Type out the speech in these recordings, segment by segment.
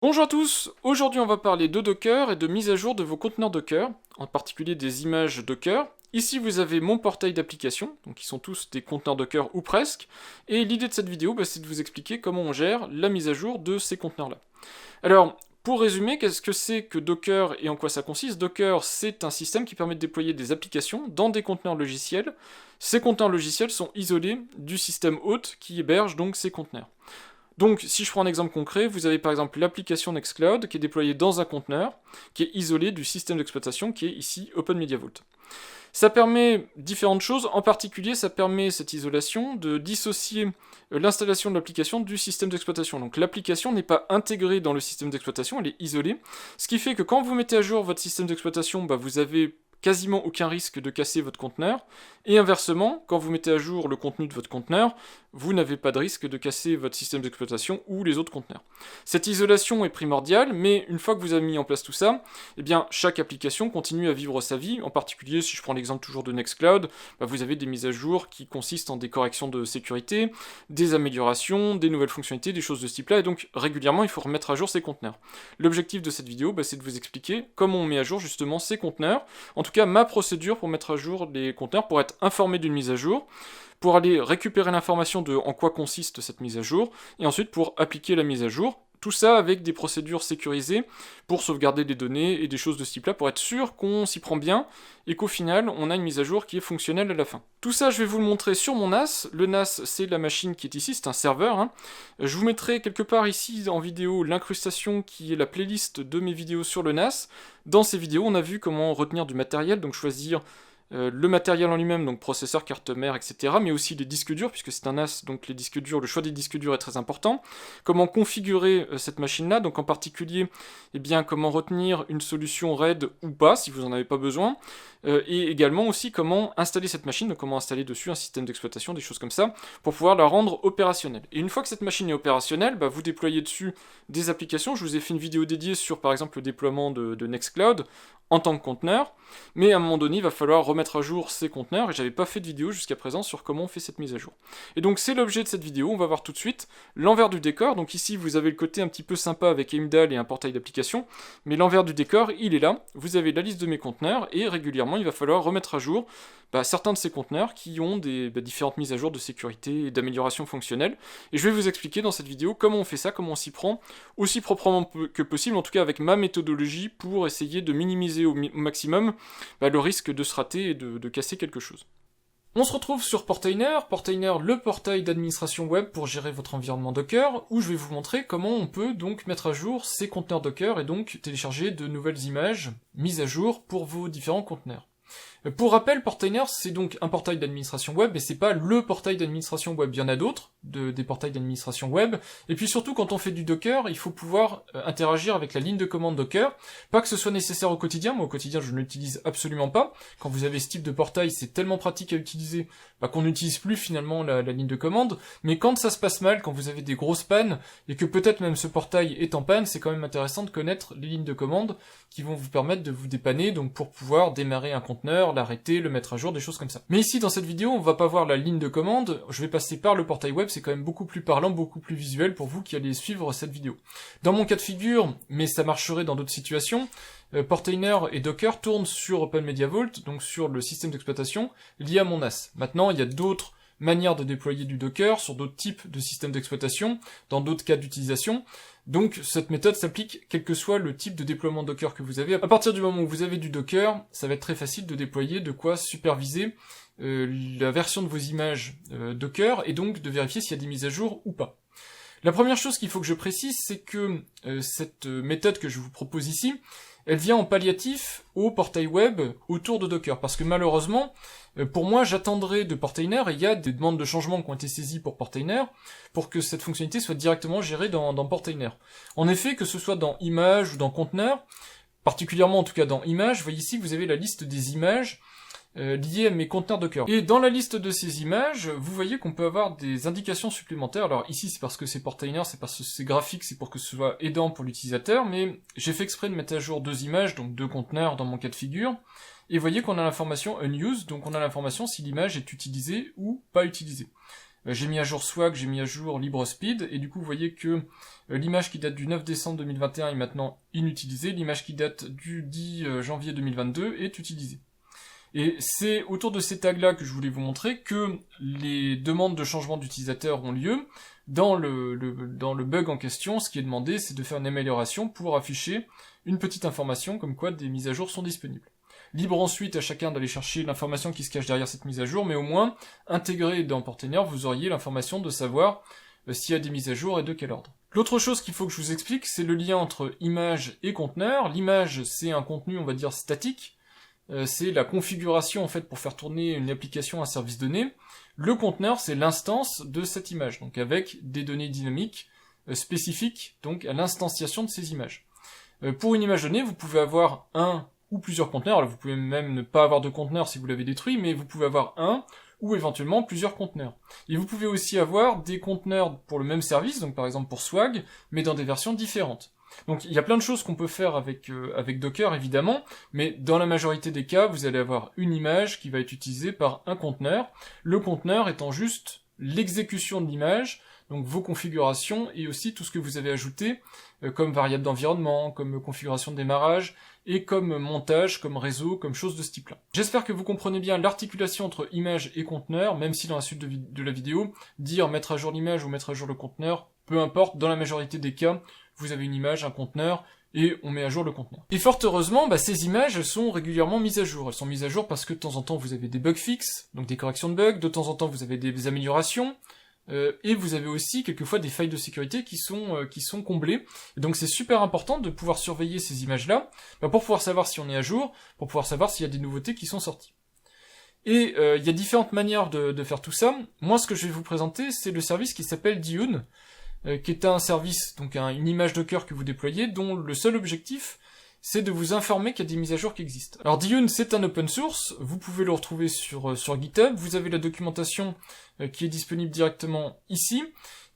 Bonjour à tous, aujourd'hui on va parler de Docker et de mise à jour de vos conteneurs Docker, en particulier des images Docker. Ici vous avez mon portail d'applications, donc qui sont tous des conteneurs Docker ou presque, et l'idée de cette vidéo c'est de vous expliquer comment on gère la mise à jour de ces conteneurs-là. Alors, pour résumer, qu'est-ce que c'est que Docker et en quoi ça consiste? Docker, c'est un système qui permet de déployer des applications dans des conteneurs logiciels. Ces conteneurs logiciels sont isolés du système hôte qui héberge donc ces conteneurs. Donc, si je prends un exemple concret, vous avez par exemple l'application Nextcloud qui est déployée dans un conteneur, qui est isolé du système d'exploitation qui est ici OpenMediaVault. Ça permet différentes choses, en particulier ça permet cette isolation de dissocier l'installation de l'application du système d'exploitation. Donc l'application n'est pas intégrée dans le système d'exploitation, elle est isolée, ce qui fait que quand vous mettez à jour votre système d'exploitation, vous avez quasiment aucun risque de casser votre conteneur, et inversement, quand vous mettez à jour le contenu de votre conteneur, vous n'avez pas de risque de casser votre système d'exploitation ou les autres conteneurs. Cette isolation est primordiale, mais une fois que vous avez mis en place tout ça, eh bien, chaque application continue à vivre sa vie, en particulier, si je prends l'exemple toujours de Nextcloud, vous avez des mises à jour qui consistent en des corrections de sécurité, des améliorations, des nouvelles fonctionnalités, des choses de ce type-là, et donc régulièrement, il faut remettre à jour ces conteneurs. L'objectif de cette vidéo, c'est de vous expliquer comment on met à jour justement ces conteneurs, en tout cas ma procédure pour mettre à jour les conteneurs, pour être informé d'une mise à jour, pour aller récupérer l'information de en quoi consiste cette mise à jour, et ensuite pour appliquer la mise à jour, tout ça avec des procédures sécurisées pour sauvegarder des données et des choses de ce type-là, pour être sûr qu'on s'y prend bien, et qu'au final, on a une mise à jour qui est fonctionnelle à la fin. Tout ça, je vais vous le montrer sur mon NAS. Le NAS, c'est la machine qui est ici, c'est un serveur. Je vous mettrai quelque part ici en vidéo l'incrustation qui est la playlist de mes vidéos sur le NAS. Dans ces vidéos, on a vu comment retenir du matériel, donc choisir le matériel en lui-même, donc processeur, carte mère, etc., mais aussi les disques durs, puisque c'est un NAS, donc les disques durs, le choix des disques durs est très important. Comment configurer cette machine-là, donc en particulier, comment retenir une solution RAID ou pas, si vous n'en avez pas besoin, et également aussi comment installer cette machine, donc comment installer dessus un système d'exploitation, des choses comme ça, pour pouvoir la rendre opérationnelle. Et une fois que cette machine est opérationnelle, vous déployez dessus des applications. Je vous ai fait une vidéo dédiée sur, par exemple, le déploiement de Nextcloud en tant que conteneur, mais à un moment donné, il va falloir remettre à jour ces conteneurs, et j'avais pas fait de vidéo jusqu'à présent sur comment on fait cette mise à jour. Et donc c'est l'objet de cette vidéo, on va voir tout de suite l'envers du décor. Donc ici, vous avez le côté un petit peu sympa avec Heimdall et un portail d'application, mais l'envers du décor, il est là. Vous avez la liste de mes conteneurs, et régulièrement, il va falloir remettre à jour certains de ces conteneurs qui ont des différentes mises à jour de sécurité et d'amélioration fonctionnelle. Et je vais vous expliquer dans cette vidéo comment on fait ça, comment on s'y prend, aussi proprement que possible, en tout cas avec ma méthodologie, pour essayer de minimiser au maximum le risque de se rater et de casser quelque chose. On se retrouve sur Portainer, le portail d'administration web pour gérer votre environnement Docker, où je vais vous montrer comment on peut donc mettre à jour ces conteneurs Docker et donc télécharger de nouvelles images mises à jour pour vos différents conteneurs. Pour rappel, Portainer, c'est donc un portail d'administration web, mais c'est pas le portail d'administration web. Il y en a d'autres, des portails d'administration web. Et puis surtout, quand on fait du Docker, il faut pouvoir interagir avec la ligne de commande Docker. Pas que ce soit nécessaire au quotidien. Moi, au quotidien, je ne l'utilise absolument pas. Quand vous avez ce type de portail, c'est tellement pratique à utiliser qu'on n'utilise plus finalement la ligne de commande. Mais quand ça se passe mal, quand vous avez des grosses pannes, et que peut-être même ce portail est en panne, c'est quand même intéressant de connaître les lignes de commande qui vont vous permettre de vous dépanner, donc pour pouvoir démarrer un conteneur, l'arrêter, le mettre à jour, des choses comme ça. Mais ici, dans cette vidéo, on va pas voir la ligne de commande, je vais passer par le portail web, c'est quand même beaucoup plus parlant, beaucoup plus visuel pour vous qui allez suivre cette vidéo. Dans mon cas de figure, mais ça marcherait dans d'autres situations, Portainer et Docker tournent sur OpenMediaVault, donc sur le système d'exploitation lié à mon NAS. Maintenant, il y a d'autres manières de déployer du Docker sur d'autres types de systèmes d'exploitation, dans d'autres cas d'utilisation. Donc cette méthode s'applique quel que soit le type de déploiement Docker que vous avez. À partir du moment où vous avez du Docker, ça va être très facile de déployer, de quoi superviser la version de vos images Docker, et donc de vérifier s'il y a des mises à jour ou pas. La première chose qu'il faut que je précise, c'est que cette méthode que je vous propose ici, elle vient en palliatif au portail web autour de Docker, parce que malheureusement, pour moi, j'attendrai de Portainer, et il y a des demandes de changement qui ont été saisies pour Portainer, pour que cette fonctionnalité soit directement gérée dans Portainer. En effet, que ce soit dans Images ou dans Conteneur, particulièrement en tout cas dans Images, vous voyez ici que vous avez la liste des images liées à mes conteneurs Docker. Et dans la liste de ces images, vous voyez qu'on peut avoir des indications supplémentaires. Alors ici, c'est parce que c'est Portainer, c'est parce que c'est graphique, c'est pour que ce soit aidant pour l'utilisateur, mais j'ai fait exprès de mettre à jour deux images, donc deux conteneurs dans mon cas de figure, et vous voyez qu'on a l'information unused, donc on a l'information si l'image est utilisée ou pas utilisée. j'ai mis à jour Swag, j'ai mis à jour LibreSpeed, et du coup vous voyez que l'image qui date du 9 décembre 2021 est maintenant inutilisée, l'image qui date du 10 janvier 2022 est utilisée. Et c'est autour de ces tags-là que je voulais vous montrer que les demandes de changement d'utilisateur ont lieu. Dans le bug en question, ce qui est demandé, c'est de faire une amélioration pour afficher une petite information comme quoi des mises à jour sont disponibles. Libre ensuite à chacun d'aller chercher l'information qui se cache derrière cette mise à jour, mais au moins, intégré dans Portainer, vous auriez l'information de savoir s'il y a des mises à jour et de quel ordre. L'autre chose qu'il faut que je vous explique, c'est le lien entre image et conteneur. L'image, c'est un contenu, on va dire, statique. C'est la configuration en fait pour faire tourner une application, un service donné. Le conteneur, c'est l'instance de cette image, donc avec des données dynamiques spécifiques donc à l'instanciation de ces images. Pour une image donnée, vous pouvez avoir un ou plusieurs conteneurs. Alors vous pouvez même ne pas avoir de conteneur si vous l'avez détruit, mais vous pouvez avoir un ou éventuellement plusieurs conteneurs. Et vous pouvez aussi avoir des conteneurs pour le même service, donc par exemple pour Swag, mais dans des versions différentes. Donc il y a plein de choses qu'on peut faire avec Docker évidemment, mais dans la majorité des cas, vous allez avoir une image qui va être utilisée par un conteneur, le conteneur étant juste l'exécution de l'image, donc vos configurations et aussi tout ce que vous avez ajouté comme variable d'environnement, comme configuration de démarrage et comme montage, comme réseau, comme chose de ce type-là. J'espère que vous comprenez bien l'articulation entre image et conteneur, même si dans la suite de la vidéo, dire mettre à jour l'image ou mettre à jour le conteneur, peu importe, dans la majorité des cas, vous avez une image, un conteneur, et on met à jour le conteneur. Et fort heureusement, ces images sont régulièrement mises à jour. Elles sont mises à jour parce que de temps en temps vous avez des bugs fixes, donc des corrections de bugs, de temps en temps vous avez des améliorations, et vous avez aussi quelquefois des failles de sécurité qui sont comblées. Et donc c'est super important de pouvoir surveiller ces images-là, pour pouvoir savoir si on est à jour, pour pouvoir savoir s'il y a des nouveautés qui sont sorties. Et il y a différentes manières de faire tout ça. Moi ce que je vais vous présenter, c'est le service qui s'appelle Dune, qui est un service, donc une image Docker que vous déployez, dont le seul objectif, c'est de vous informer qu'il y a des mises à jour qui existent. Alors Dune, c'est un open source, vous pouvez le retrouver sur GitHub, vous avez la documentation qui est disponible directement ici,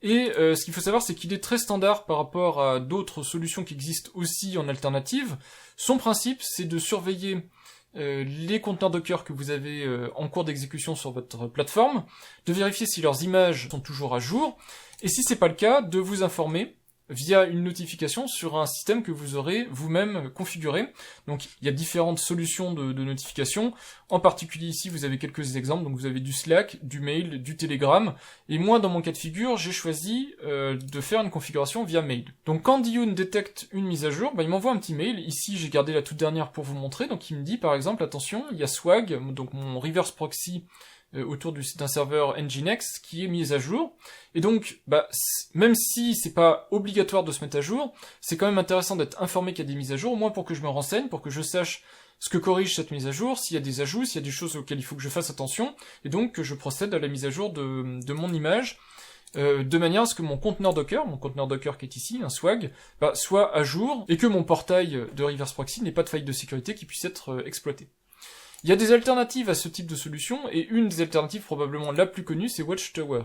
et ce qu'il faut savoir, c'est qu'il est très standard par rapport à d'autres solutions qui existent aussi en alternative. Son principe, c'est de surveiller les conteneurs Docker que vous avez en cours d'exécution sur votre plateforme, de vérifier si leurs images sont toujours à jour, et si c'est pas le cas, de vous informer via une notification sur un système que vous aurez vous-même configuré. Donc il y a différentes solutions de notification, en particulier ici vous avez quelques exemples, donc vous avez du Slack, du mail, du Telegram, et moi dans mon cas de figure j'ai choisi de faire une configuration via mail. Donc quand Dune détecte une mise à jour, il m'envoie un petit mail, ici j'ai gardé la toute dernière pour vous montrer, donc il me dit par exemple attention, il y a Swag, donc mon reverse proxy autour d'un serveur Nginx qui est mis à jour, et donc même si c'est pas obligatoire de se mettre à jour, c'est quand même intéressant d'être informé qu'il y a des mises à jour, au moins pour que je me renseigne, pour que je sache ce que corrige cette mise à jour, s'il y a des ajouts, s'il y a des choses auxquelles il faut que je fasse attention, et donc que je procède à la mise à jour de mon image, de manière à ce que mon conteneur Docker qui est ici, un Swag, soit à jour, et que mon portail de reverse proxy n'ait pas de faille de sécurité qui puisse être exploité. Il y a des alternatives à ce type de solution, et une des alternatives probablement la plus connue, c'est Watchtower.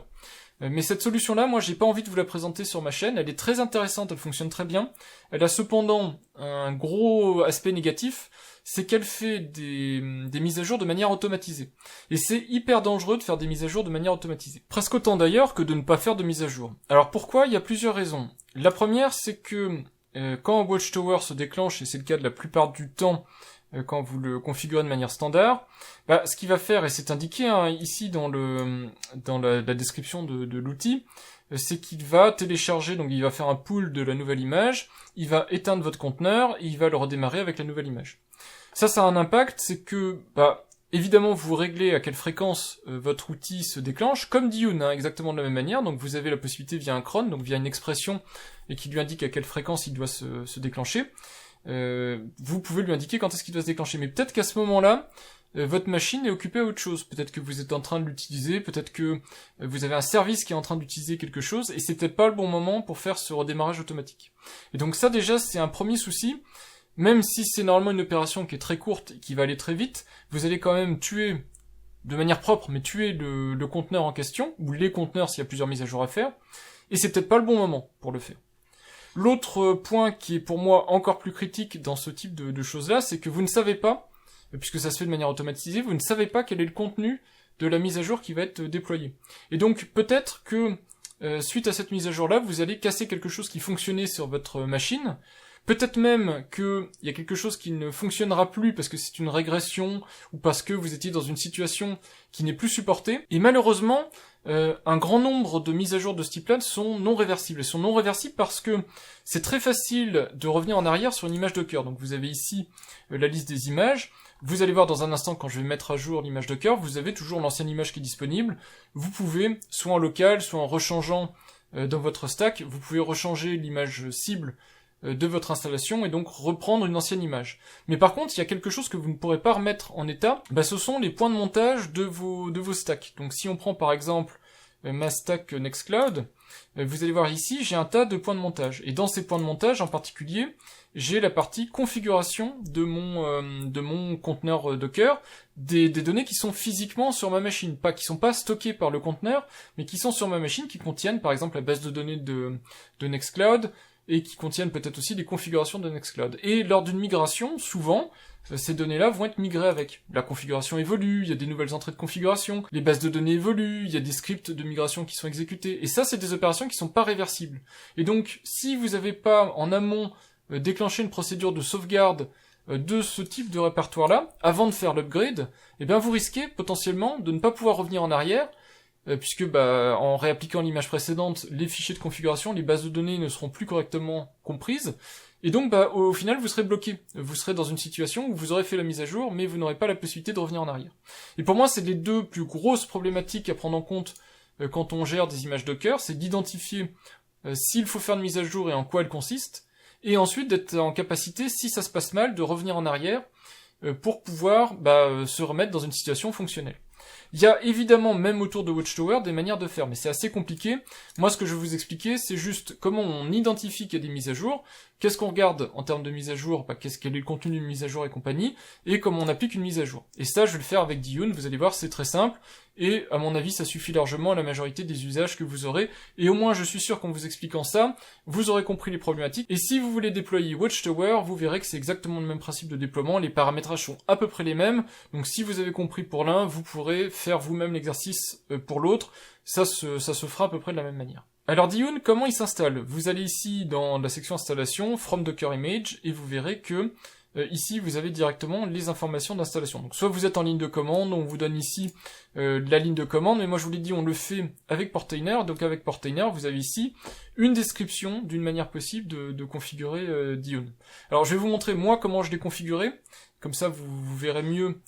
Mais cette solution-là, moi j'ai pas envie de vous la présenter sur ma chaîne, elle est très intéressante, elle fonctionne très bien, elle a cependant un gros aspect négatif, c'est qu'elle fait des mises à jour de manière automatisée. Et c'est hyper dangereux de faire des mises à jour de manière automatisée. Presque autant d'ailleurs que de ne pas faire de mise à jour. Alors pourquoi ? Il y a plusieurs raisons. La première, c'est que quand Watchtower se déclenche, et c'est le cas de la plupart du temps, quand vous le configurez de manière standard, ce qu'il va faire, et c'est indiqué ici dans la description de l'outil, c'est qu'il va télécharger, donc il va faire un pull de la nouvelle image, il va éteindre votre conteneur, et il va le redémarrer avec la nouvelle image. Ça a un impact, c'est que, évidemment, vous réglez à quelle fréquence votre outil se déclenche, comme Dune, exactement de la même manière, donc vous avez la possibilité via un cron, donc via une expression, et qui lui indique à quelle fréquence il doit se déclencher. Vous pouvez lui indiquer quand est-ce qu'il doit se déclencher, mais peut-être qu'à ce moment-là, votre machine est occupée à autre chose, peut-être que vous êtes en train de l'utiliser, peut-être que vous avez un service qui est en train d'utiliser quelque chose, et c'est peut-être pas le bon moment pour faire ce redémarrage automatique. Et donc ça déjà c'est un premier souci, même si c'est normalement une opération qui est très courte et qui va aller très vite, vous allez quand même tuer, de manière propre, mais tuer le conteneur en question, ou les conteneurs s'il y a plusieurs mises à jour à faire, et c'est peut-être pas le bon moment pour le faire. L'autre point qui est pour moi encore plus critique dans ce type de choses-là, c'est que vous ne savez pas, puisque ça se fait de manière automatisée, vous ne savez pas quel est le contenu de la mise à jour qui va être déployée. Et donc peut-être que suite à cette mise à jour-là, vous allez casser quelque chose qui fonctionnait sur votre machine. Peut-être même qu'il y a quelque chose qui ne fonctionnera plus parce que c'est une régression ou parce que vous étiez dans une situation qui n'est plus supportée. Et malheureusement, un grand nombre de mises à jour de ce type-là sont non réversibles. Elles sont non réversibles parce que c'est très facile de revenir en arrière sur une image Docker. Donc vous avez ici la liste des images. Vous allez voir dans un instant quand je vais mettre à jour l'image Docker, vous avez toujours l'ancienne image qui est disponible. Vous pouvez, soit en local, soit en rechangeant dans votre stack, vous pouvez rechanger l'image cible de votre installation et donc reprendre une ancienne image. Mais par contre, il y a quelque chose que vous ne pourrez pas remettre en état, ce sont les points de montage de vos stacks. Donc si on prend par exemple ma stack Nextcloud, vous allez voir ici, j'ai un tas de points de montage. Et dans ces points de montage en particulier, j'ai la partie configuration de mon conteneur Docker, des données qui sont physiquement sur ma machine, qui sont pas stockées par le conteneur, mais qui sont sur ma machine, qui contiennent par exemple la base de données de Nextcloud, et qui contiennent peut-être aussi des configurations de Nextcloud. Et lors d'une migration, souvent, ces données-là vont être migrées avec. La configuration évolue, il y a des nouvelles entrées de configuration, les bases de données évoluent, il y a des scripts de migration qui sont exécutés, et ça, c'est des opérations qui sont pas réversibles. Et donc, si vous n'avez pas, en amont, déclenché une procédure de sauvegarde de ce type de répertoire-là, avant de faire l'upgrade, vous risquez potentiellement de ne pas pouvoir revenir en arrière, puisque en réappliquant l'image précédente, les fichiers de configuration, les bases de données ne seront plus correctement comprises, et donc au final vous serez bloqué. Vous serez dans une situation où vous aurez fait la mise à jour, mais vous n'aurez pas la possibilité de revenir en arrière. Et pour moi, c'est les deux plus grosses problématiques à prendre en compte quand on gère des images Docker, c'est d'identifier s'il faut faire une mise à jour et en quoi elle consiste, et ensuite d'être en capacité, si ça se passe mal, de revenir en arrière pour pouvoir se remettre dans une situation fonctionnelle. Il y a évidemment, même autour de Watchtower, des manières de faire, mais c'est assez compliqué. Moi, ce que je vais vous expliquer, c'est juste comment on identifie qu'il y a des mises à jour, qu'est-ce qu'on regarde en termes de mise à jour, quel est le contenu d'une mise à jour et compagnie, et comment on applique une mise à jour. Et ça, je vais le faire avec Dune, vous allez voir, c'est très simple, et à mon avis, ça suffit largement à la majorité des usages que vous aurez, et au moins, je suis sûr qu'en vous expliquant ça, vous aurez compris les problématiques, et si vous voulez déployer Watchtower, vous verrez que c'est exactement le même principe de déploiement, les paramétrages sont à peu près les mêmes, donc si vous avez compris pour l'un, vous pourrez faire vous-même l'exercice pour l'autre, ça se fera à peu près de la même manière. Alors Dune, comment il s'installe? Vous allez ici dans la section installation, From Docker Image, et vous verrez que ici vous avez directement les informations d'installation. Donc soit vous êtes en ligne de commande, on vous donne ici la ligne de commande, mais moi je vous l'ai dit, on le fait avec Portainer, donc avec Portainer vous avez ici une description d'une manière possible de configurer Dune. Alors je vais vous montrer moi comment je l'ai configuré, comme ça vous verrez mieux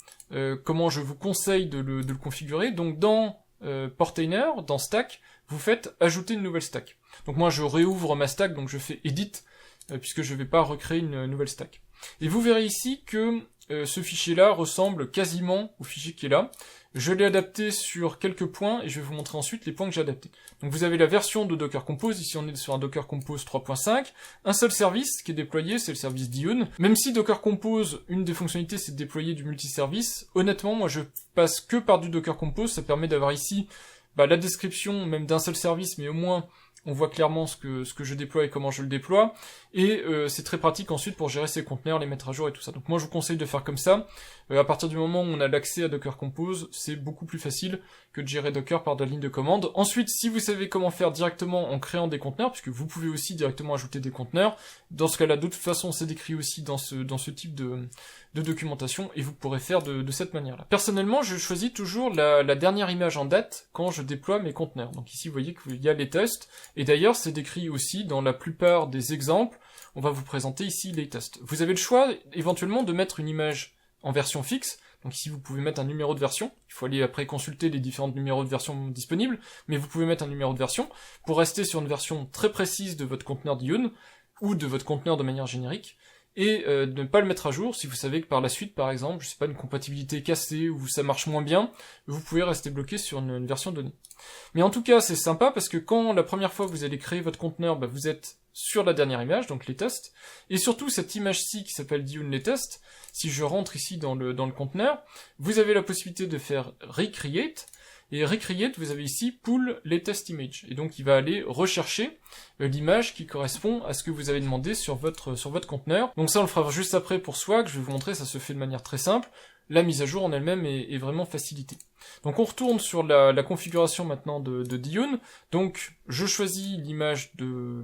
comment je vous conseille de le configurer. Donc dans Portainer, dans Stack, vous faites ajouter une nouvelle stack. Donc moi je réouvre ma stack, donc je fais edit, puisque je ne vais pas recréer une nouvelle stack. Et vous verrez ici que ce fichier-là ressemble quasiment au fichier qui est là. Je l'ai adapté sur quelques points, et je vais vous montrer ensuite les points que j'ai adaptés. Donc vous avez la version de Docker Compose, ici on est sur un Docker Compose 3.5, un seul service qui est déployé, c'est le service Dune. Même si Docker Compose, une des fonctionnalités c'est de déployer du multiservice, honnêtement moi je passe que par du Docker Compose, ça permet d'avoir ici la description même d'un seul service, mais au moins on voit clairement ce que je déploie et comment je le déploie, et c'est très pratique ensuite pour gérer ses conteneurs, les mettre à jour et tout ça. Donc moi je vous conseille de faire comme ça. À partir du moment où on a l'accès à Docker Compose, c'est beaucoup plus facile que de gérer Docker par de la ligne de commande. Ensuite, si vous savez comment faire directement en créant des conteneurs, puisque vous pouvez aussi directement ajouter des conteneurs, dans ce cas-là, de toute façon, c'est décrit aussi dans ce type de documentation, et vous pourrez faire de cette manière-là. Personnellement, je choisis toujours la dernière image en date quand je déploie mes conteneurs. Donc ici, vous voyez qu'il y a les tests, et d'ailleurs, c'est décrit aussi dans la plupart des exemples. On va vous présenter ici les tests. Vous avez le choix, éventuellement, de mettre une image en version fixe. Donc ici, vous pouvez mettre un numéro de version. Il faut aller après consulter les différents numéros de version disponibles, mais vous pouvez mettre un numéro de version pour rester sur une version très précise de votre conteneur Dune, ou de votre conteneur de manière générique, et de ne pas le mettre à jour si vous savez que par la suite, par exemple, je sais pas, une compatibilité cassée ou ça marche moins bien, vous pouvez rester bloqué sur une version donnée. Mais en tout cas, c'est sympa parce que quand la première fois vous allez créer votre conteneur, vous êtes sur la dernière image, donc les tests, et surtout cette image-ci qui s'appelle Dune les tests, si je rentre ici dans le conteneur, vous avez la possibilité de faire recreate, et recreate, vous avez ici pull latest image, et donc il va aller rechercher l'image qui correspond à ce que vous avez demandé sur votre conteneur. Donc ça on le fera juste après pour Swag, je vais vous montrer, ça se fait de manière très simple. la mise à jour en elle-même est vraiment facilitée. Donc on retourne sur la configuration maintenant de Dune. Donc je choisis l'image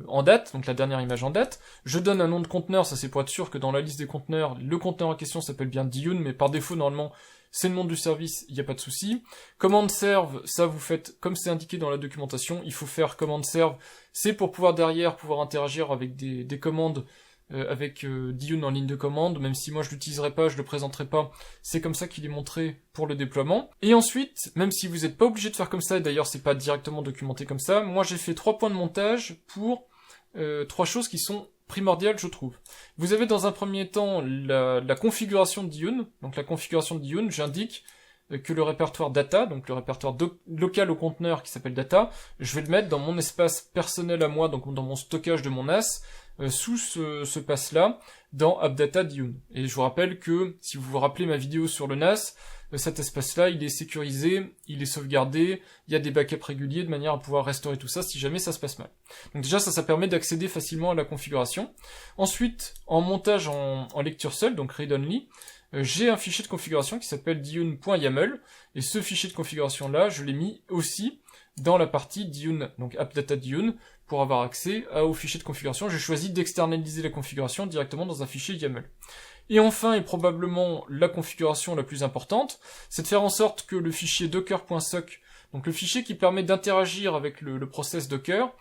en date, donc la dernière image en date. Je donne un nom de conteneur, ça c'est pour être sûr que dans la liste des conteneurs, le conteneur en question s'appelle bien Dune, mais par défaut normalement c'est le nom du service, il n'y a pas de souci. Command serve, ça vous faites comme c'est indiqué dans la documentation, il faut faire command serve, c'est pour pouvoir derrière pouvoir interagir avec des commandes avec Dune en ligne de commande, même si moi je l'utiliserai pas, je le présenterai pas, c'est comme ça qu'il est montré pour le déploiement. Et ensuite, même si vous n'êtes pas obligé de faire comme ça, et d'ailleurs c'est pas directement documenté comme ça, moi j'ai fait 3 points de montage pour 3 choses qui sont primordiales, je trouve. Vous avez dans un premier temps la configuration de Dune. Donc la configuration de Dune, j'indique que le répertoire data, donc le répertoire local au conteneur qui s'appelle data, je vais le mettre dans mon espace personnel à moi, donc dans mon stockage de mon NAS, sous ce pass-là, dans AppData Dune. Et je vous rappelle que, si vous vous rappelez ma vidéo sur le NAS, cet espace-là, il est sécurisé, il est sauvegardé, il y a des backups réguliers de manière à pouvoir restaurer tout ça si jamais ça se passe mal. Donc déjà, ça permet d'accéder facilement à la configuration. Ensuite, en montage en lecture seule, donc read-only, j'ai un fichier de configuration qui s'appelle dune.yaml, et ce fichier de configuration-là, je l'ai mis aussi dans la partie Dune, donc AppData Dune, pour avoir accès au fichier de configuration. J'ai choisi d'externaliser la configuration directement dans un fichier YAML. Et enfin, et probablement la configuration la plus importante, c'est de faire en sorte que le fichier docker.soc, donc le fichier qui permet d'interagir avec le process Docker,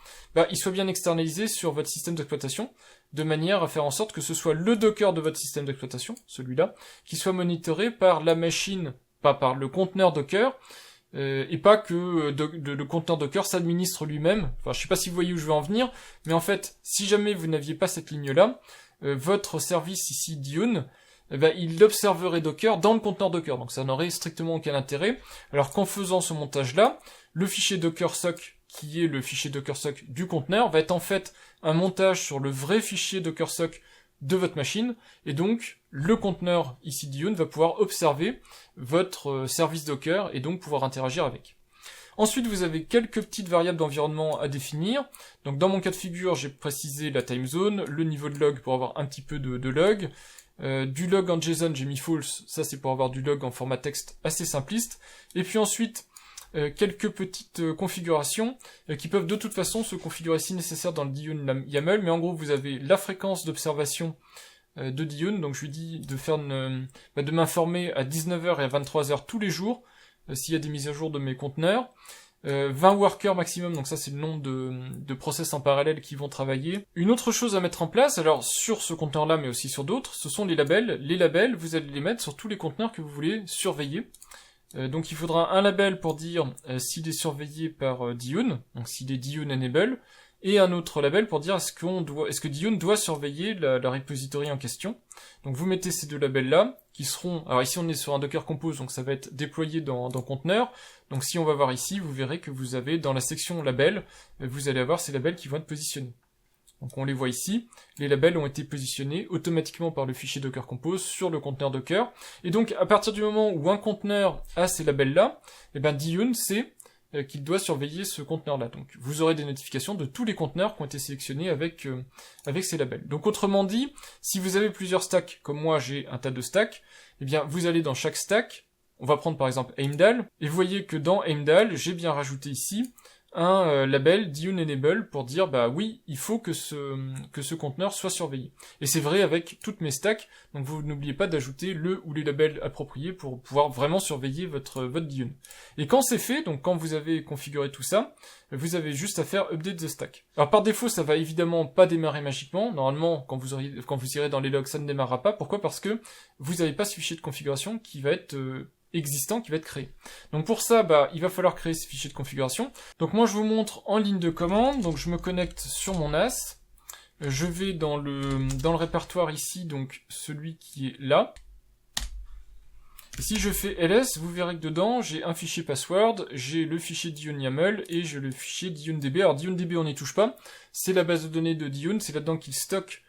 il soit bien externalisé sur votre système d'exploitation, de manière à faire en sorte que ce soit le Docker de votre système d'exploitation, celui-là, qui soit monitoré par la machine, pas par le conteneur Docker, et pas que le conteneur Docker s'administre lui-même. Enfin, je sais pas si vous voyez où je veux en venir, mais en fait, si jamais vous n'aviez pas cette ligne-là, votre service ici Dune, il observerait Docker dans le conteneur Docker, donc ça n'aurait strictement aucun intérêt. Alors qu'en faisant ce montage-là, le fichier Docker.soc, qui est le fichier Docker.soc du conteneur, va être en fait un montage sur le vrai fichier Docker.soc de votre machine, et donc le conteneur ici Dune va pouvoir observer votre service Docker et donc pouvoir interagir avec. Ensuite, vous avez quelques petites variables d'environnement à définir. Donc dans mon cas de figure, j'ai précisé la time zone, le niveau de log pour avoir un petit peu de log. Du log en JSON, j'ai mis false, ça c'est pour avoir du log en format texte assez simpliste. Et puis ensuite, quelques petites configurations qui peuvent de toute façon se configurer si nécessaire dans le Dune YAML, mais en gros vous avez la fréquence d'observation de Dune, donc je lui dis de m'informer à 19h et à 23h tous les jours s'il y a des mises à jour de mes conteneurs. 20 workers maximum, donc ça c'est le nombre de process en parallèle qui vont travailler. Une autre chose à mettre en place, alors sur ce conteneur-là mais aussi sur d'autres, ce sont les labels. Les labels, vous allez les mettre sur tous les conteneurs que vous voulez surveiller. Donc il faudra un label pour dire s'il est surveillé par Dune, donc s'il est Dune Enable, et un autre label pour dire est-ce que Dune doit surveiller la repository en question. Donc vous mettez ces deux labels-là, qui seront, alors ici on est sur un Docker Compose, donc ça va être déployé dans conteneur. Donc si on va voir ici, vous verrez que vous avez dans la section label, vous allez avoir ces labels qui vont être positionnés. Donc on les voit ici, les labels ont été positionnés automatiquement par le fichier Docker Compose sur le conteneur Docker. Et donc à partir du moment où un conteneur a ces labels-là, Dune sait qu'il doit surveiller ce conteneur-là. Donc vous aurez des notifications de tous les conteneurs qui ont été sélectionnés avec ces labels. Donc autrement dit, si vous avez plusieurs stacks, comme moi j'ai un tas de stacks, vous allez dans chaque stack, on va prendre par exemple Heimdall, et vous voyez que dans Heimdall, j'ai bien rajouté ici un label Dune Enable pour dire oui, il faut que ce conteneur soit surveillé. Et c'est vrai avec toutes mes stacks, donc vous n'oubliez pas d'ajouter le ou les labels appropriés pour pouvoir vraiment surveiller votre Dune. Et quand c'est fait, donc quand vous avez configuré tout ça, vous avez juste à faire update the stack. Alors par défaut, ça va évidemment pas démarrer magiquement. Normalement, quand vous irez dans les logs, ça ne démarrera pas. Pourquoi ? Parce que vous n'avez pas ce fichier de configuration qui va être existant, qui va être créé. Donc pour ça, il va falloir créer ce fichier de configuration. Donc moi je vous montre en ligne de commande, donc je me connecte sur mon NAS, je vais dans le répertoire ici, donc celui qui est là. Et si je fais ls, vous verrez que dedans, j'ai un fichier password, j'ai le fichier Dune YAML et j'ai le fichier DuneDB. Alors DuneDB on n'y touche pas, c'est la base de données de Dune, c'est là-dedans qu'il stocke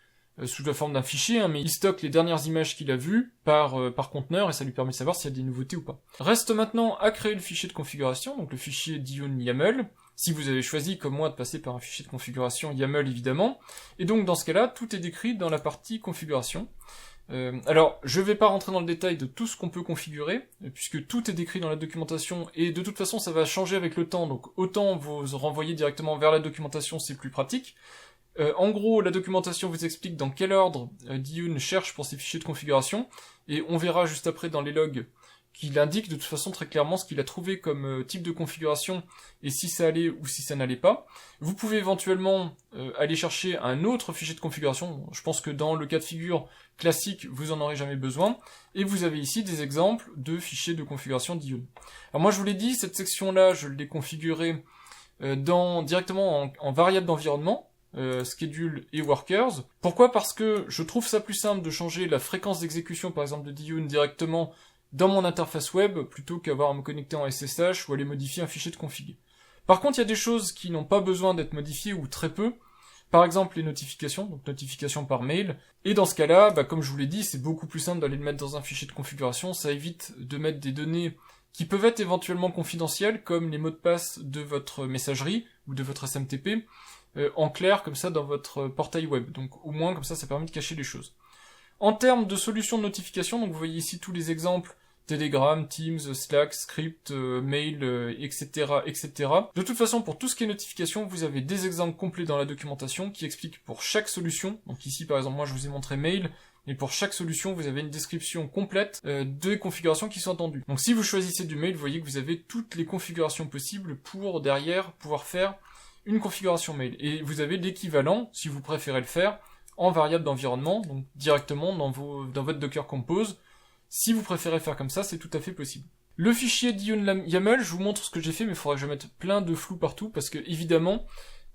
sous la forme d'un fichier, mais il stocke les dernières images qu'il a vues par conteneur et ça lui permet de savoir s'il y a des nouveautés ou pas. Reste maintenant à créer le fichier de configuration, donc le fichier Dune YAML, si vous avez choisi comme moi de passer par un fichier de configuration YAML évidemment, et donc dans ce cas-là, tout est décrit dans la partie configuration. Alors, je vais pas rentrer dans le détail de tout ce qu'on peut configurer, puisque tout est décrit dans la documentation, et de toute façon ça va changer avec le temps, donc autant vous renvoyer directement vers la documentation, c'est plus pratique. En gros, la documentation vous explique dans quel ordre Dune cherche pour ses fichiers de configuration, et on verra juste après dans les logs qu'il indique de toute façon très clairement ce qu'il a trouvé comme type de configuration, et si ça allait ou si ça n'allait pas. Vous pouvez éventuellement aller chercher un autre fichier de configuration, je pense que dans le cas de figure classique, vous en aurez jamais besoin, et vous avez ici des exemples de fichiers de configuration Dune. Alors moi je vous l'ai dit, cette section-là, je l'ai configurée directement en variable d'environnement, schedule et workers. Pourquoi? Parce que je trouve ça plus simple de changer la fréquence d'exécution par exemple de Dune directement dans mon interface web plutôt qu'avoir à me connecter en SSH ou aller modifier un fichier de config. Par contre, il y a des choses qui n'ont pas besoin d'être modifiées ou très peu. Par exemple, les notifications, donc notifications par mail. Et dans ce cas-là, comme je vous l'ai dit, c'est beaucoup plus simple d'aller le mettre dans un fichier de configuration. Ça évite de mettre des données qui peuvent être éventuellement confidentielles, comme les mots de passe de votre messagerie ou de votre SMTP, en clair, comme ça, dans votre portail web. Donc au moins, comme ça permet de cacher les choses. En termes de solutions de notification, donc vous voyez ici tous les exemples, Telegram, Teams, Slack, Script, Mail, etc., etc. De toute façon, pour tout ce qui est notification, vous avez des exemples complets dans la documentation qui expliquent pour chaque solution. Donc ici, par exemple, moi je vous ai montré Mail, mais pour chaque solution, vous avez une description complète des configurations qui sont attendues. Donc si vous choisissez du Mail, vous voyez que vous avez toutes les configurations possibles pour derrière pouvoir faire une configuration Mail. Et vous avez l'équivalent, si vous préférez le faire, en variable d'environnement, donc directement dans votre Docker Compose. Si vous préférez faire comme ça, c'est tout à fait possible. Le fichier Dune YAML, je vous montre ce que j'ai fait, mais il faudra que je mette plein de flou partout, parce que évidemment,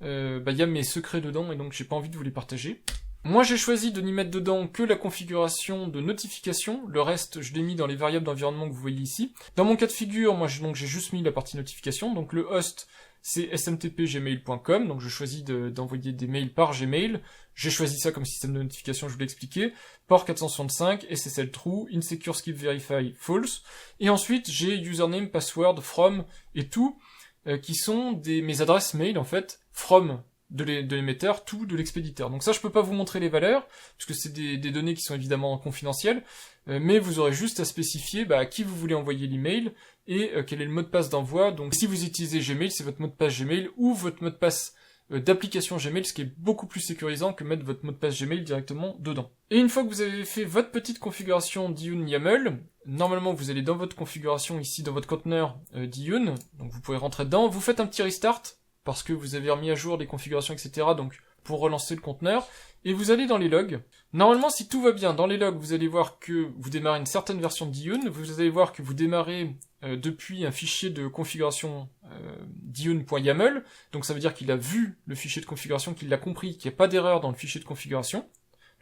y a mes secrets dedans, et donc j'ai pas envie de vous les partager. Moi j'ai choisi de n'y mettre dedans que la configuration de notification, le reste je l'ai mis dans les variables d'environnement que vous voyez ici. Dans mon cas de figure, moi j'ai juste mis la partie notification, donc le host c'est smtp-gmail.com, donc je choisis d'envoyer des mails par Gmail. J'ai choisi ça comme système de notification, je vous l'ai expliqué. Port 465, SSL true, insecure skip verify false. Et ensuite, j'ai username, password, from et tout, qui sont mes adresses mail, en fait, from de l'émetteur, tout de l'expéditeur. Donc ça, je peux pas vous montrer les valeurs, puisque c'est des données qui sont évidemment confidentielles, mais vous aurez juste à spécifier à qui vous voulez envoyer l'email, et quel est le mot de passe d'envoi. Donc si vous utilisez Gmail, c'est votre mot de passe Gmail, ou votre mot de passe d'application Gmail, ce qui est beaucoup plus sécurisant que mettre votre mot de passe Gmail directement dedans. Et une fois que vous avez fait votre petite configuration Dune YAML, normalement vous allez dans votre configuration ici, dans votre conteneur Dune, donc vous pouvez rentrer dedans, vous faites un petit restart, parce que vous avez remis à jour les configurations, etc., donc pour relancer le conteneur, et vous allez dans les logs. Normalement, si tout va bien, dans les logs, vous allez voir que vous démarrez une certaine version de Dune, vous allez voir que vous démarrez depuis un fichier de configuration dune.yaml, donc ça veut dire qu'il a vu le fichier de configuration, qu'il l'a compris, qu'il n'y a pas d'erreur dans le fichier de configuration.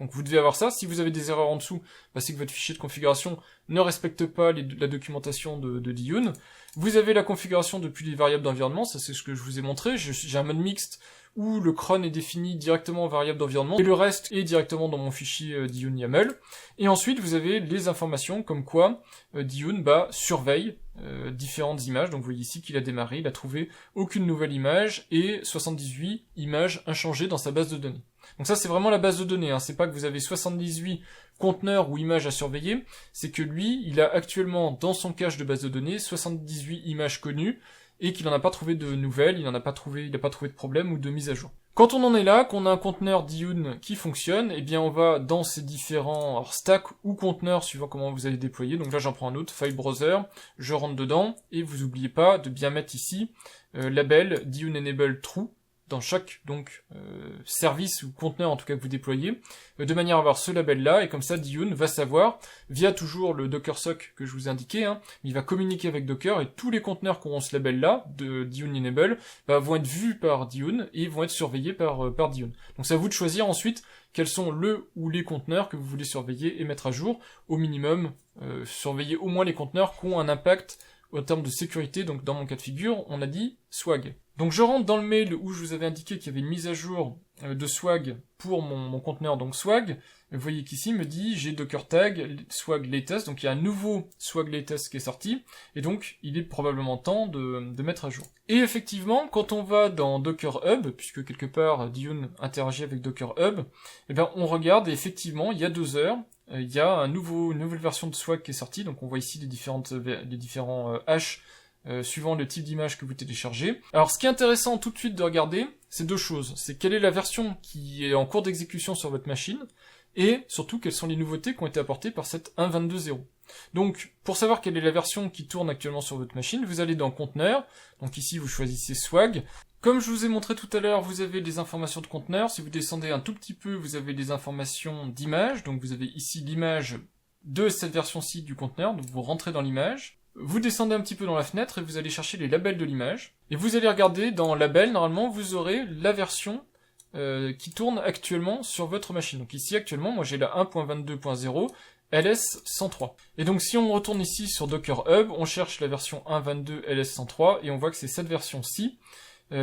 Donc vous devez avoir ça. Si vous avez des erreurs en dessous, c'est que votre fichier de configuration ne respecte pas la documentation de Dune. Vous avez la configuration depuis les variables d'environnement, ça c'est ce que je vous ai montré. J'ai un mode mixte où le cron est défini directement en variable d'environnement, et le reste est directement dans mon fichier Dune YAML. Et ensuite, vous avez les informations comme quoi Dune surveille différentes images. Donc vous voyez ici qu'il a démarré, il a trouvé aucune nouvelle image, et 78 images inchangées dans sa base de données. Donc ça c'est vraiment la base de données, c'est pas que vous avez 78 conteneurs ou images à surveiller, c'est que lui, il a actuellement dans son cache de base de données 78 images connues, et qu'il n'en a pas trouvé de nouvelles, il n'a pas trouvé de problème ou de mise à jour. Quand on en est là, qu'on a un conteneur Dune qui fonctionne, eh bien on va dans ces différents stacks ou conteneurs suivant comment vous allez déployer. Donc là j'en prends un autre, File Browser, je rentre dedans, et vous n'oubliez pas de bien mettre ici label Dune Enable True, dans chaque service ou conteneur en tout cas que vous déployez, de manière à avoir ce label là, et comme ça Dune va savoir, via toujours le Docker SOC que je vous ai indiqué, il va communiquer avec Docker, et tous les conteneurs qui auront ce label là, de Dune Enable, vont être vus par Dune, et vont être surveillés par Dune. Donc c'est à vous de choisir ensuite quels sont le ou les conteneurs que vous voulez surveiller et mettre à jour, au minimum, surveiller au moins les conteneurs qui ont un impact en termes de sécurité. Donc dans mon cas de figure, on a dit Swag. Donc je rentre dans le mail où je vous avais indiqué qu'il y avait une mise à jour de Swag pour mon conteneur, donc Swag. Vous voyez qu'ici il me dit j'ai Docker tag Swag latest, donc il y a un nouveau Swag latest qui est sorti, et donc il est probablement temps de mettre à jour. Et effectivement, quand on va dans Docker Hub, puisque quelque part Dune interagit avec Docker Hub, on regarde, et effectivement il y a 2 heures, il y a une nouvelle version de Swag qui est sortie, donc on voit ici les différents hashes suivant le type d'image que vous téléchargez. Alors ce qui est intéressant tout de suite de regarder, c'est deux choses. C'est quelle est la version qui est en cours d'exécution sur votre machine, et surtout quelles sont les nouveautés qui ont été apportées par cette 1.22.0. Donc pour savoir quelle est la version qui tourne actuellement sur votre machine, vous allez dans Conteneur, donc ici vous choisissez Swag. Comme je vous ai montré tout à l'heure, vous avez des informations de conteneur. Si vous descendez un tout petit peu, vous avez des informations d'image. Donc vous avez ici l'image de cette version-ci du conteneur. Donc vous rentrez dans l'image. Vous descendez un petit peu dans la fenêtre et vous allez chercher les labels de l'image. Et vous allez regarder dans label, normalement, vous aurez la version qui tourne actuellement sur votre machine. Donc ici, actuellement, moi j'ai la 1.22.0 LS103. Et donc si on retourne ici sur Docker Hub, on cherche la version 1.22 LS103 et on voit que c'est cette version-ci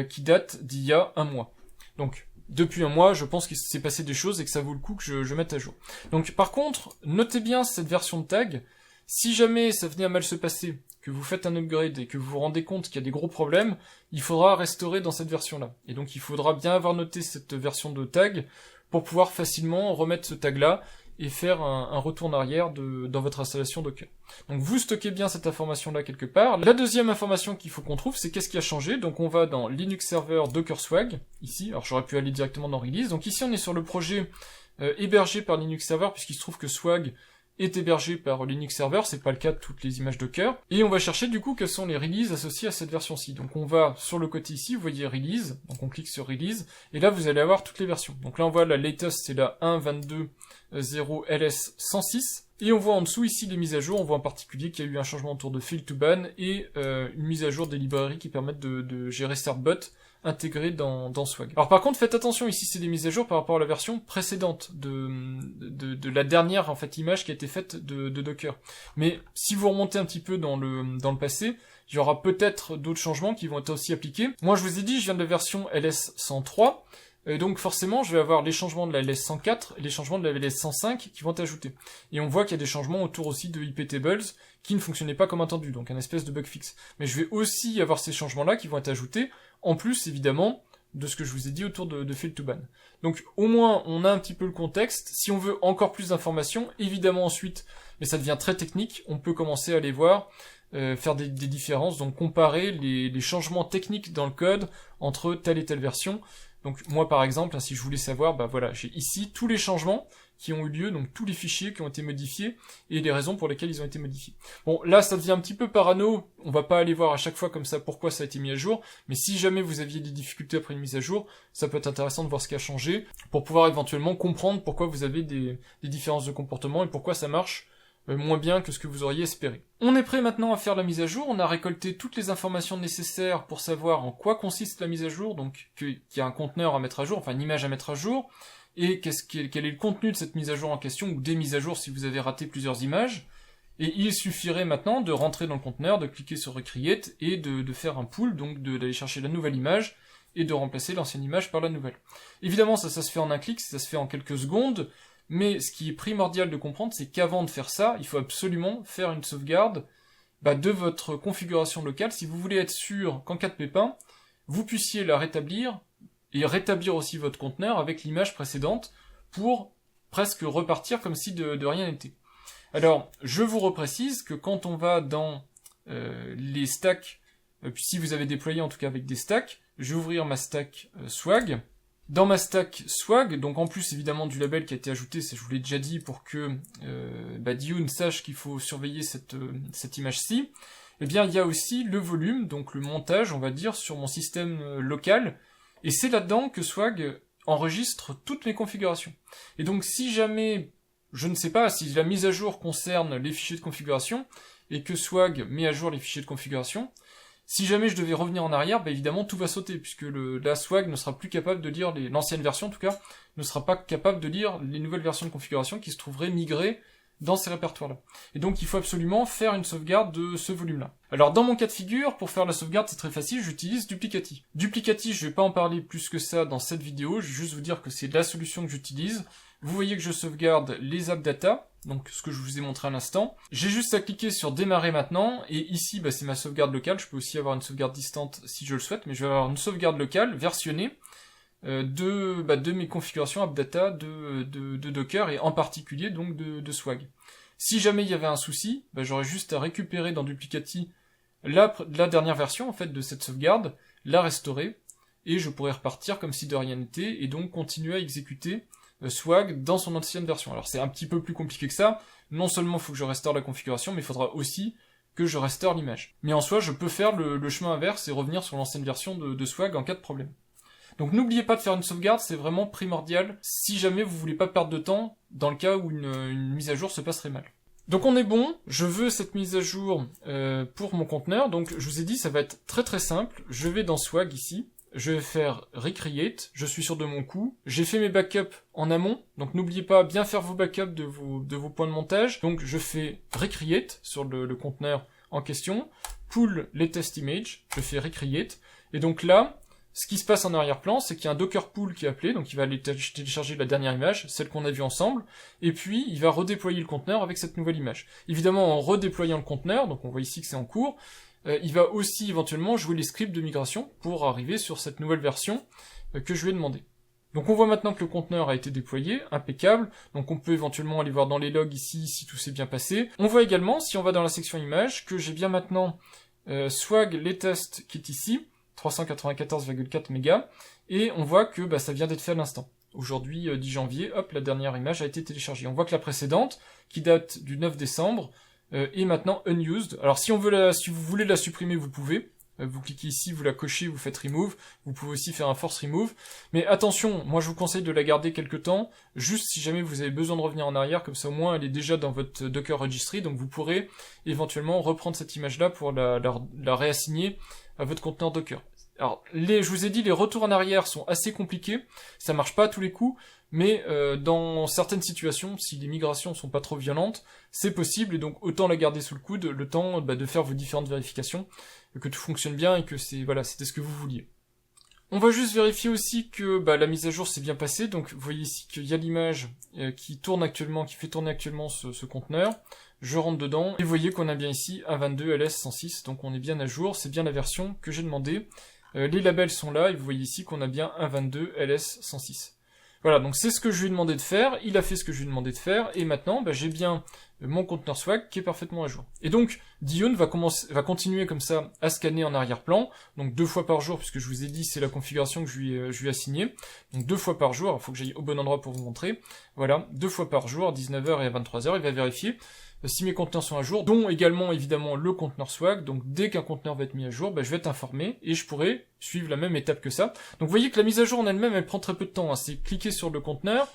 qui date d'il y a un mois. Donc, depuis un mois, je pense qu'il s'est passé des choses et que ça vaut le coup que je mette à jour. Donc, par contre, notez bien cette version de tag. Si jamais ça venait à mal se passer, que vous faites un upgrade et que vous vous rendez compte qu'il y a des gros problèmes, il faudra restaurer dans cette version-là. Et donc, il faudra bien avoir noté cette version de tag pour pouvoir facilement remettre ce tag-là et faire un retour en arrière dans votre installation Docker. Donc vous stockez bien cette information-là quelque part. La deuxième information qu'il faut qu'on trouve, c'est qu'est-ce qui a changé. Donc on va dans Linux Server Docker Swag, ici. Alors j'aurais pu aller directement dans Release. Donc ici on est sur le projet hébergé par Linux Server, puisqu'il se trouve que Swag est hébergé par Linux Server, c'est pas le cas de toutes les images Docker. Et on va chercher du coup quelles sont les releases associées à cette version-ci. Donc on va sur le côté ici, vous voyez Release, donc on clique sur Release, et là vous allez avoir toutes les versions. Donc là on voit la latest, c'est la 1.22.0 LS106, et on voit en dessous ici les mises à jour, on voit en particulier qu'il y a eu un changement autour de Fail to Ban, et une mise à jour des librairies qui permettent de gérer Certbot intégré dans Swag. Alors par contre, faites attention, ici c'est des mises à jour par rapport à la version précédente de la dernière en fait image qui a été faite de Docker. Mais si vous remontez un petit peu dans le passé, il y aura peut-être d'autres changements qui vont être aussi appliqués. Moi je vous ai dit, je viens de la version LS103, donc forcément je vais avoir les changements de la LS104 et les changements de la LS105 qui vont être ajoutés. Et on voit qu'il y a des changements autour aussi de iptables qui ne fonctionnaient pas comme attendu, donc un espèce de bug fix. Mais je vais aussi avoir ces changements-là qui vont être ajoutés, en plus évidemment de ce que je vous ai dit autour de Fail to Ban. Donc au moins on a un petit peu le contexte. Si on veut encore plus d'informations, évidemment ensuite, mais ça devient très technique, on peut commencer à aller voir, faire des différences, donc comparer les changements techniques dans le code entre telle et telle version. Donc moi par exemple, si je voulais savoir, bah voilà, j'ai ici tous les changements qui ont eu lieu, donc tous les fichiers qui ont été modifiés et les raisons pour lesquelles ils ont été modifiés. Bon, là ça devient un petit peu parano, on va pas aller voir à chaque fois comme ça pourquoi ça a été mis à jour, mais si jamais vous aviez des difficultés après une mise à jour, ça peut être intéressant de voir ce qui a changé pour pouvoir éventuellement comprendre pourquoi vous avez des différences de comportement et pourquoi ça marche moins bien que ce que vous auriez espéré. On est prêt maintenant à faire la mise à jour, on a récolté toutes les informations nécessaires pour savoir en quoi consiste la mise à jour, donc qu'il y a un conteneur à mettre à jour, enfin une image à mettre à jour, et quel est le contenu de cette mise à jour en question, ou des mises à jour si vous avez raté plusieurs images, et il suffirait maintenant de rentrer dans le conteneur, de cliquer sur Recreate, et de faire un pull, donc d'aller chercher la nouvelle image, et de remplacer l'ancienne image par la nouvelle. Évidemment ça se fait en un clic, ça se fait en quelques secondes, mais ce qui est primordial de comprendre, c'est qu'avant de faire ça, il faut absolument faire une sauvegarde de votre configuration locale, si vous voulez être sûr qu'en cas de pépin, vous puissiez la rétablir, et rétablir aussi votre conteneur avec l'image précédente, pour presque repartir comme si de rien n'était. Alors, je vous reprécise que quand on va dans les stacks, puis si vous avez déployé en tout cas avec des stacks, je vais ouvrir ma stack Swag. Dans ma stack Swag, donc en plus évidemment du label qui a été ajouté, ça je vous l'ai déjà dit pour que Dune sache qu'il faut surveiller cette image-ci, eh bien il y a aussi le volume, donc le montage on va dire sur mon système local, et c'est là-dedans que Swag enregistre toutes mes configurations. Et donc si jamais, je ne sais pas, si la mise à jour concerne les fichiers de configuration, et que Swag met à jour les fichiers de configuration, si jamais je devais revenir en arrière, évidemment tout va sauter, puisque la Swag ne sera plus capable de lire, l'ancienne version en tout cas, ne sera pas capable de lire les nouvelles versions de configuration qui se trouveraient migrées dans ces répertoires-là. Et donc il faut absolument faire une sauvegarde de ce volume-là. Alors dans mon cas de figure, pour faire la sauvegarde c'est très facile, j'utilise Duplicati. Duplicati, je vais pas en parler plus que ça dans cette vidéo, je vais juste vous dire que c'est la solution que j'utilise. Vous voyez que je sauvegarde les app data, donc ce que je vous ai montré à l'instant. J'ai juste à cliquer sur démarrer maintenant, et ici c'est ma sauvegarde locale, je peux aussi avoir une sauvegarde distante si je le souhaite, mais je vais avoir une sauvegarde locale, versionnée, de mes configurations AppData de Docker, et en particulier donc de Swag. Si jamais il y avait un souci, j'aurais juste à récupérer dans Duplicati la dernière version en fait de cette sauvegarde, la restaurer, et je pourrais repartir comme si de rien n'était, et donc continuer à exécuter Swag dans son ancienne version. Alors c'est un petit peu plus compliqué que ça, non seulement il faut que je restaure la configuration, mais il faudra aussi que je restaure l'image. Mais en soi, je peux faire le chemin inverse et revenir sur l'ancienne version de Swag en cas de problème. Donc n'oubliez pas de faire une sauvegarde, c'est vraiment primordial si jamais vous voulez pas perdre de temps dans le cas où une mise à jour se passerait mal. Donc on est bon, je veux cette mise à jour pour mon conteneur, donc je vous ai dit ça va être très très simple, je vais dans Swag ici, je vais faire Recreate, je suis sûr de mon coup, j'ai fait mes backups en amont, donc n'oubliez pas bien faire vos backups de vos points de montage, donc je fais Recreate sur le conteneur en question, pull latest image, je fais Recreate, et donc là, ce qui se passe en arrière-plan, c'est qu'il y a un Docker pool qui est appelé, donc il va aller télécharger la dernière image, celle qu'on a vue ensemble, et puis il va redéployer le conteneur avec cette nouvelle image. Évidemment, en redéployant le conteneur, donc on voit ici que c'est en cours, il va aussi éventuellement jouer les scripts de migration pour arriver sur cette nouvelle version que je lui ai demandé. Donc on voit maintenant que le conteneur a été déployé, impeccable, donc on peut éventuellement aller voir dans les logs ici si tout s'est bien passé. On voit également, si on va dans la section images, que j'ai bien maintenant Swag latest qui est ici, 394,4 mégas, et on voit que ça vient d'être fait à l'instant. Aujourd'hui, 10 janvier, hop, la dernière image a été téléchargée. On voit que la précédente, qui date du 9 décembre, est maintenant unused. Alors si vous voulez la supprimer, vous pouvez. Vous cliquez ici, vous la cochez, vous faites remove. Vous pouvez aussi faire un force remove. Mais attention, moi je vous conseille de la garder quelques temps, juste si jamais vous avez besoin de revenir en arrière, comme ça au moins elle est déjà dans votre Docker Registry, donc vous pourrez éventuellement reprendre cette image-là pour la réassigner à votre conteneur Docker. Alors, je vous ai dit, les retours en arrière sont assez compliqués, ça marche pas à tous les coups, mais dans certaines situations, si les migrations sont pas trop violentes, c'est possible, et donc autant la garder sous le coude, le temps de faire vos différentes vérifications, que tout fonctionne bien et que c'était ce que vous vouliez. On va juste vérifier aussi que la mise à jour s'est bien passée, donc vous voyez ici qu'il y a l'image qui fait tourner actuellement ce conteneur. Je rentre dedans, et vous voyez qu'on a bien ici 1.22 LS106, donc on est bien à jour, c'est bien la version que j'ai demandé. Les labels sont là, et vous voyez ici qu'on a bien 1.22 LS106. Voilà, donc c'est ce que je lui ai demandé de faire, il a fait ce que je lui ai demandé de faire, et maintenant j'ai bien mon conteneur Swag qui est parfaitement à jour. Et donc, Dione va continuer comme ça à scanner en arrière-plan, donc 2 fois par jour, puisque je vous ai dit c'est la configuration que je lui ai assignée, donc 2 fois par jour, il faut que j'aille au bon endroit pour vous montrer, voilà, 2 fois par jour, à 19h et à 23h, il va vérifier si mes conteneurs sont à jour, dont également évidemment le conteneur Swag, donc dès qu'un conteneur va être mis à jour, je vais être informé, et je pourrai suivre la même étape que ça. Donc vous voyez que la mise à jour en elle-même, elle prend très peu de temps, c'est cliquer sur le conteneur,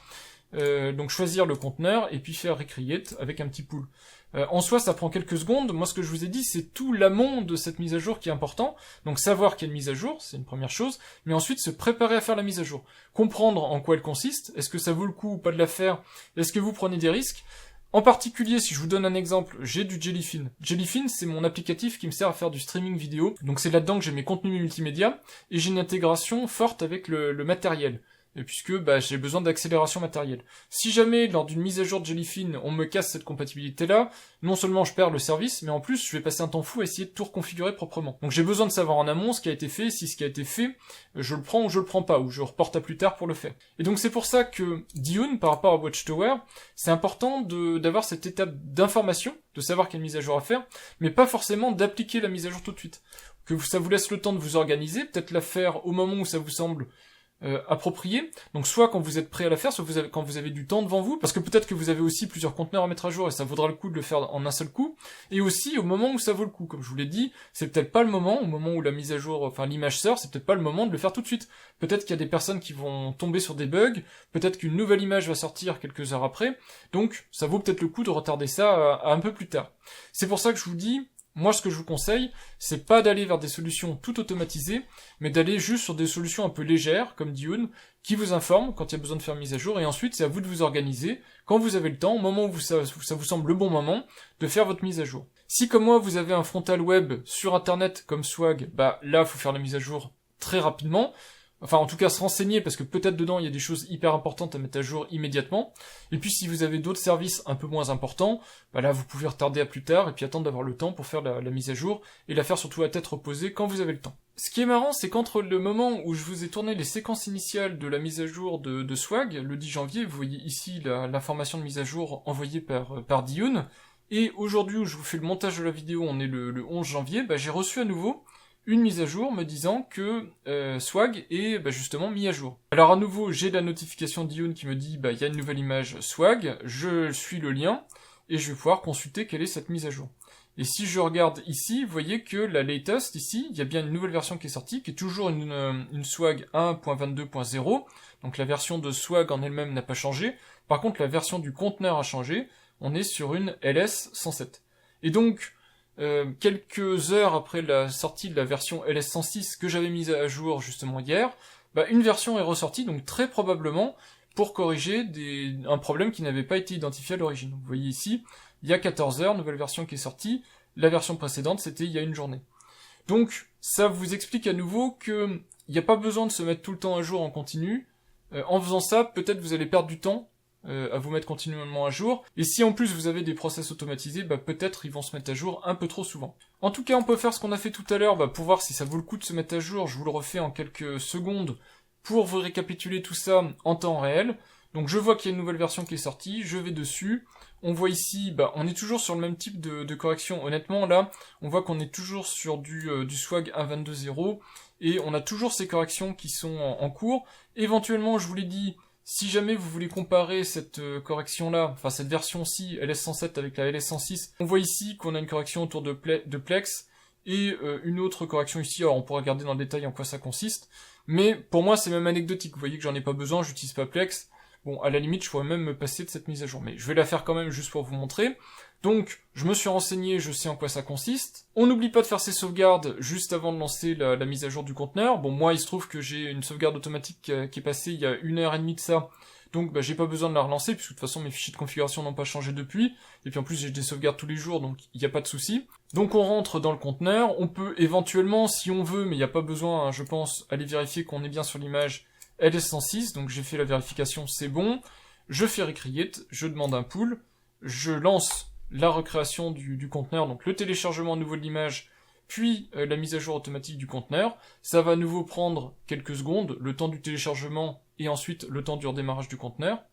donc choisir le conteneur, et puis faire Recreate avec un petit pool. En soi, ça prend quelques secondes. Moi, ce que je vous ai dit, c'est tout l'amont de cette mise à jour qui est important. Donc, savoir qu'il y a une mise à jour, c'est une première chose. Mais ensuite, se préparer à faire la mise à jour. Comprendre en quoi elle consiste. Est-ce que ça vaut le coup ou pas de la faire? Est-ce que vous prenez des risques? En particulier, si je vous donne un exemple, j'ai du Jellyfin. Jellyfin, c'est mon applicatif qui me sert à faire du streaming vidéo. Donc, c'est là-dedans que j'ai mes contenus multimédia. Et j'ai une intégration forte avec le matériel. Puisque j'ai besoin d'accélération matérielle. Si jamais, lors d'une mise à jour de Jellyfin, on me casse cette compatibilité-là, non seulement je perds le service, mais en plus, je vais passer un temps fou à essayer de tout reconfigurer proprement. Donc j'ai besoin de savoir en amont ce qui a été fait, si ce qui a été fait, je le prends ou je le prends pas, ou je reporte à plus tard pour le faire. Et donc c'est pour ça que Dione, par rapport à Watchtower, c'est important d'avoir cette étape d'information, de savoir quelle mise à jour à faire, mais pas forcément d'appliquer la mise à jour tout de suite. Que ça vous laisse le temps de vous organiser, peut-être la faire au moment où ça vous semble approprié, donc soit quand vous êtes prêt à la faire, soit quand vous avez du temps devant vous, parce que peut-être que vous avez aussi plusieurs conteneurs à mettre à jour et ça vaudra le coup de le faire en un seul coup, et aussi au moment où ça vaut le coup, comme je vous l'ai dit, c'est peut-être pas le moment, au moment où la mise à jour, l'image sort, c'est peut-être pas le moment de le faire tout de suite. Peut-être qu'il y a des personnes qui vont tomber sur des bugs, peut-être qu'une nouvelle image va sortir quelques heures après, donc ça vaut peut-être le coup de retarder ça à un peu plus tard. C'est pour ça que je vous dis, moi, ce que je vous conseille, c'est pas d'aller vers des solutions tout automatisées, mais d'aller juste sur des solutions un peu légères, comme Dione, qui vous informent quand il y a besoin de faire mise à jour, et ensuite, c'est à vous de vous organiser, quand vous avez le temps, au moment où ça vous semble le bon moment, de faire votre mise à jour. Si, comme moi, vous avez un frontal web sur Internet comme Swag, là, faut faire la mise à jour très rapidement. Enfin, en tout cas, se renseigner, parce que peut-être dedans, il y a des choses hyper importantes à mettre à jour immédiatement. Et puis, si vous avez d'autres services un peu moins importants, bah là, vous pouvez retarder à plus tard, et puis attendre d'avoir le temps pour faire la mise à jour, et la faire surtout à tête reposée quand vous avez le temps. Ce qui est marrant, c'est qu'entre le moment où je vous ai tourné les séquences initiales de la mise à jour de Swag, le 10 janvier, vous voyez ici l'information de mise à jour envoyée par Dioun, et aujourd'hui où je vous fais le montage de la vidéo, on est le 11 janvier, bah, j'ai reçu à nouveau une mise à jour me disant que Swag est justement mis à jour. Alors à nouveau, j'ai la notification d'Ioun qui me dit il y a une nouvelle image Swag, je suis le lien, et je vais pouvoir consulter quelle est cette mise à jour. Et si je regarde ici, vous voyez que la latest, ici, il y a bien une nouvelle version qui est sortie, qui est toujours une Swag 1.22.0, donc la version de Swag en elle-même n'a pas changé, par contre la version du conteneur a changé, on est sur une LS107. Et donc, quelques heures après la sortie de la version LS106 que j'avais mise à jour justement hier, une version est ressortie, donc très probablement pour corriger un problème qui n'avait pas été identifié à l'origine. Vous voyez ici, il y a 14 heures, nouvelle version qui est sortie, la version précédente c'était il y a une journée. Donc ça vous explique à nouveau que il n'y a pas besoin de se mettre tout le temps à jour en continu. En faisant ça, peut-être vous allez perdre du temps à vous mettre continuellement à jour, et si en plus vous avez des process automatisés, peut-être ils vont se mettre à jour un peu trop souvent. En tout cas, on peut faire ce qu'on a fait tout à l'heure, pour voir si ça vaut le coup de se mettre à jour, je vous le refais en quelques secondes, pour vous récapituler tout ça en temps réel. Donc je vois qu'il y a une nouvelle version qui est sortie, je vais dessus, on voit ici, on est toujours sur le même type de correction, honnêtement là, on voit qu'on est toujours sur du Swag 1.22.0, et on a toujours ces corrections qui sont en cours. Éventuellement, je vous l'ai dit, si jamais vous voulez comparer cette correction-là, enfin cette version-ci, LS107 avec la LS106, on voit ici qu'on a une correction autour de Plex, et une autre correction ici, alors on pourra regarder dans le détail en quoi ça consiste, mais pour moi c'est même anecdotique, vous voyez que j'en ai pas besoin, j'utilise pas Plex, bon à la limite je pourrais même me passer de cette mise à jour, mais je vais la faire quand même juste pour vous montrer. Donc, je me suis renseigné, je sais en quoi ça consiste. On n'oublie pas de faire ses sauvegardes juste avant de lancer la mise à jour du conteneur. Bon, moi, il se trouve que j'ai une sauvegarde automatique qui est passée il y a 1h30 de ça. Donc, j'ai pas besoin de la relancer, puisque de toute façon, mes fichiers de configuration n'ont pas changé depuis. Et puis en plus, j'ai des sauvegardes tous les jours, donc il n'y a pas de souci. Donc, on rentre dans le conteneur. On peut éventuellement, si on veut, mais il n'y a pas besoin, je pense, aller vérifier qu'on est bien sur l'image LS106. Donc, j'ai fait la vérification, c'est bon. Je fais recreate, je demande un pull, je lance la recréation du conteneur, donc le téléchargement à nouveau de l'image, puis la mise à jour automatique du conteneur. Ça va à nouveau prendre quelques secondes, le temps du téléchargement et ensuite le temps du redémarrage du conteneur.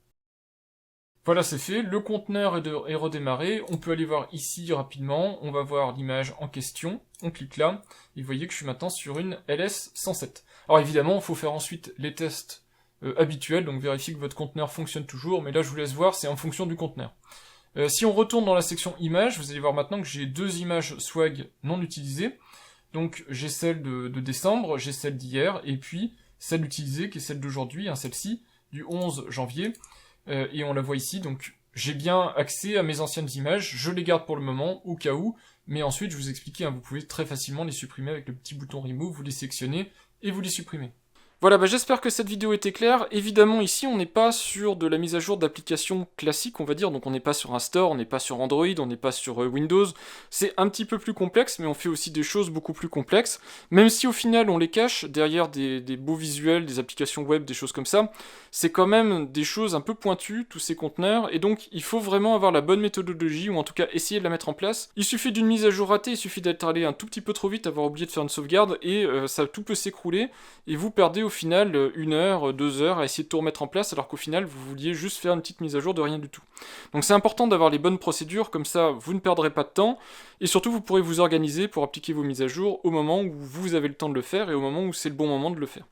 Voilà, c'est fait, le conteneur est redémarré, on peut aller voir ici rapidement, on va voir l'image en question, on clique là, et vous voyez que je suis maintenant sur une LS107. Alors évidemment, il faut faire ensuite les tests habituels, donc vérifier que votre conteneur fonctionne toujours, mais là je vous laisse voir, c'est en fonction du conteneur. Si on retourne dans la section images, vous allez voir maintenant que j'ai deux images Swag non utilisées. Donc j'ai celle de décembre, j'ai celle d'hier, et puis celle utilisée qui est celle d'aujourd'hui, celle-ci, du 11 janvier. Et on la voit ici, donc j'ai bien accès à mes anciennes images, je les garde pour le moment, au cas où, mais ensuite je vous explique, vous pouvez très facilement les supprimer avec le petit bouton Remove, vous les sélectionnez et vous les supprimez. Voilà, j'espère que cette vidéo était claire. Évidemment, ici, on n'est pas sur de la mise à jour d'applications classiques, on va dire. Donc, on n'est pas sur un store, on n'est pas sur Android, on n'est pas sur Windows. C'est un petit peu plus complexe, mais on fait aussi des choses beaucoup plus complexes. Même si, au final, on les cache derrière des beaux visuels, des applications web, des choses comme ça, c'est quand même des choses un peu pointues, tous ces conteneurs. Et donc, il faut vraiment avoir la bonne méthodologie, ou en tout cas, essayer de la mettre en place. Il suffit d'une mise à jour ratée, il suffit d'être allé un tout petit peu trop vite, avoir oublié de faire une sauvegarde, et ça tout peut s'écrouler, et vous perdez au final 1 heure, 2 heures à essayer de tout remettre en place alors qu'au final vous vouliez juste faire une petite mise à jour de rien du tout. Donc c'est important d'avoir les bonnes procédures, comme ça vous ne perdrez pas de temps et surtout vous pourrez vous organiser pour appliquer vos mises à jour au moment où vous avez le temps de le faire et au moment où c'est le bon moment de le faire.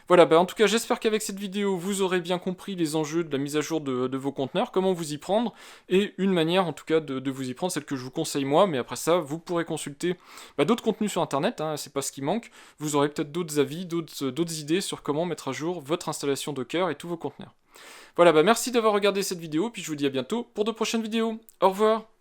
Voilà, en tout cas, j'espère qu'avec cette vidéo, vous aurez bien compris les enjeux de la mise à jour de vos conteneurs, comment vous y prendre, et une manière, en tout cas, de vous y prendre, celle que je vous conseille moi, mais après ça, vous pourrez consulter d'autres contenus sur Internet, c'est pas ce qui manque, vous aurez peut-être d'autres avis, d'autres idées sur comment mettre à jour votre installation Docker et tous vos conteneurs. Voilà, merci d'avoir regardé cette vidéo, puis je vous dis à bientôt pour de prochaines vidéos. Au revoir.